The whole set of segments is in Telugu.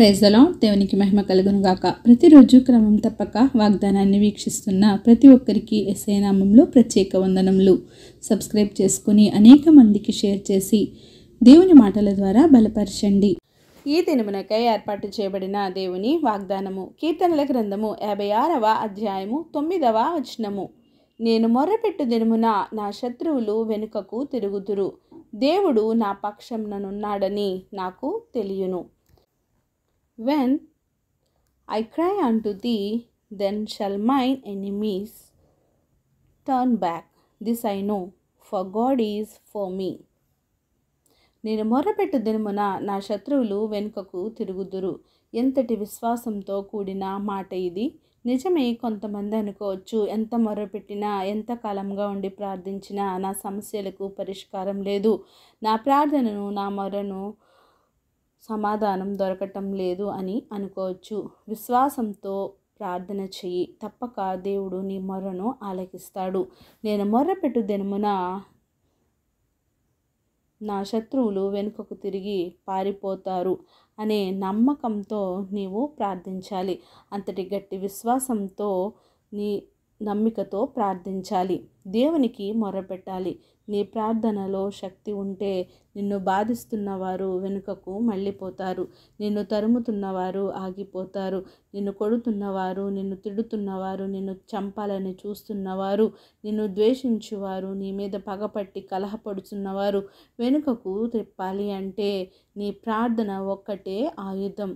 Praise the lord. దేవునికి మహిమ కలుగును గాక. ప్రతిరోజు క్రమం తప్పక వాగ్దానాన్ని వీక్షిస్తున్న ప్రతి ఒక్కరికి యేసయ్య నామములో ప్రత్యేక వందనములు. సబ్స్క్రైబ్ చేసుకుని అనేక మందికి షేర్ చేసి దేవుని మాటల ద్వారా బలపరచండి. ఈ దినమునకై ఏర్పాటు చేయబడిన దేవుని వాగ్దానము. కీర్తనల గ్రంథము 56వ అధ్యాయము 9వ వచనము. నేను మొర్రపెట్టు దినమున నా శత్రువులు వెనుకకు తిరుగుదురు. దేవుడు నా పక్షంననున్నాడని నాకు తెలియును. When I cry unto thee, then shall mine enemies turn back. This I know, for God is for me. నేను మొర్రపెట్టు దినమున నా శత్రువులు వెనుకకు తిరుగుదురు. ఎంతటి విశ్వాసంతో కూడిన మాట ఇది. నిజమే, కొంతమంది అనుకోవచ్చు, ఎంత మొర్రపెట్టినా, ఎంత కాలంగా ఉండి ప్రార్థించినా నా సమస్యలకు పరిష్కారం లేదు, నా ప్రార్థనను, నా మొర్రను సమాధానం దొరకటం లేదు అని అనుకోవచ్చు. విశ్వాసంతో ప్రార్థన చెయ్యి, తప్పక దేవుడు నీ మొర్రను ఆలకిస్తాడు. నేను మొర్రపెట్టు దినమున నా శత్రువులు వెనుకకు తిరిగి పారిపోతారు అనే నమ్మకంతో నీవు ప్రార్థించాలి. అంతటి గట్టి విశ్వాసంతో నీ నమ్మికతో ప్రార్థించాలి. దేవునికి మొర్రపెట్టాలి. నీ ప్రార్థనలో శక్తి ఉంటే నిన్ను బాధిస్తున్నవారు వెనుకకు మళ్ళీపోతారు, నిన్ను తరుముతున్నవారు ఆగిపోతారు, నిన్ను కొడుతున్నవారు, నిన్ను తిడుతున్నవారు, నిన్ను చంపాలని చూస్తున్నవారు, నిన్ను ద్వేషించువారు, నీ మీద పగపట్టి కలహపడుతున్నవారు వెనుకకు తిప్పాలి అంటే నీ ప్రార్థన ఒక్కటే ఆయుధం,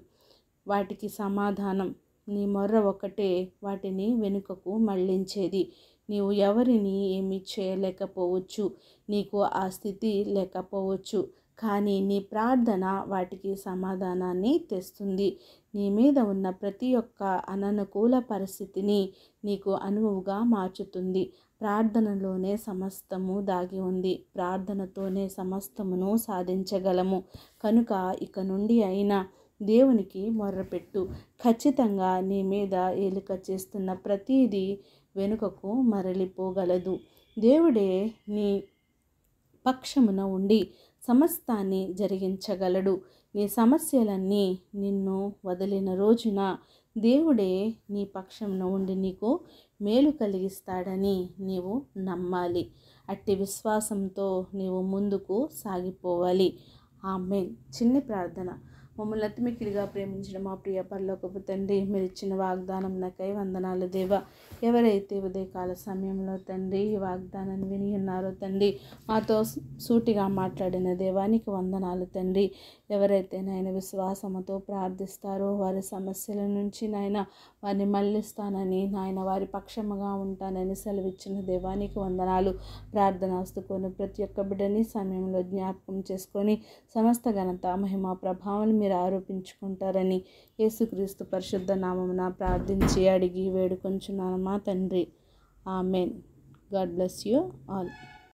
వాటికి సమాధానం. నీ మొర్ర ఒక్కటే వాటిని వెనుకకు మళ్ళించేది. నీవు ఎవరిని ఏమీ చేయలేకపోవచ్చు, నీకు ఆ స్థితి లేకపోవచ్చు, కానీ నీ ప్రార్థన వాటికి సమాధానాన్ని తెస్తుంది. నీ మీద ఉన్న ప్రతి ఒక్క అననుకూల పరిస్థితిని నీకు అనువుగా మార్చుతుంది. ప్రార్థనలోనే సమస్తము దాగి ఉంది. ప్రార్థనతోనే సమస్తమును సాధించగలము. కనుక ఇక నుండి అయినా దేవునికి మొర్రపెట్టు. ఖచ్చితంగా నీ మీద ఏలిక చేస్తున్న ప్రతిదీ వెనుకకు మరలిపోగలదు. దేవుడే నీ పక్షమున ఉండి సమస్తాన్ని జరిగించగలడు. నీ సమస్యలన్నీ నిన్ను వదిలిన రోజున దేవుడే నీ పక్షమున ఉండి నీకు మేలు కలిగిస్తాడని నీవు నమ్మాలి. అట్టి విశ్వాసంతో నీవు ముందుకు సాగిపోవాలి. ఆమేన్. చిన్ని ప్రార్థన. మమ్మల్ని అతిమిక్కిలిగా ప్రేమించిన మా ప్రియ పరలోకపు తండ్రి, మీరు ఇచ్చిన వాగ్దానం నాకై వందనాలు దేవా. ఎవరైతే ఉదయకాల సమయంలో తండ్రి ఈ వాగ్దానాన్ని విని ఉన్నారో తండ్రి, మాతో సూటిగా మాట్లాడిన దేవానికి వందనాలు తండ్రి. ఎవరైతే నాయన విశ్వాసముతో ప్రార్థిస్తారో వారి సమస్యల నుంచి నాయన వారిని మళ్ళిస్తానని, నాయన వారి పక్షముగా ఉంటానని సెలవిచ్చిన దేవానికి వందనాలు. ప్రార్థనాస్తుకొని ప్రతి ఒక్క బిడ్డని సమయంలో జ్ఞాపకం చేసుకొని సమస్త ఘనత మహిమ ప్రభావం మీరు ఆరోపించుకుంటారని యేసుక్రీస్తు పరిశుద్ధ నామమున ప్రార్థించి అడిగి వేడుకొంచున్నాను మా తండ్రి. Amen. God bless you all.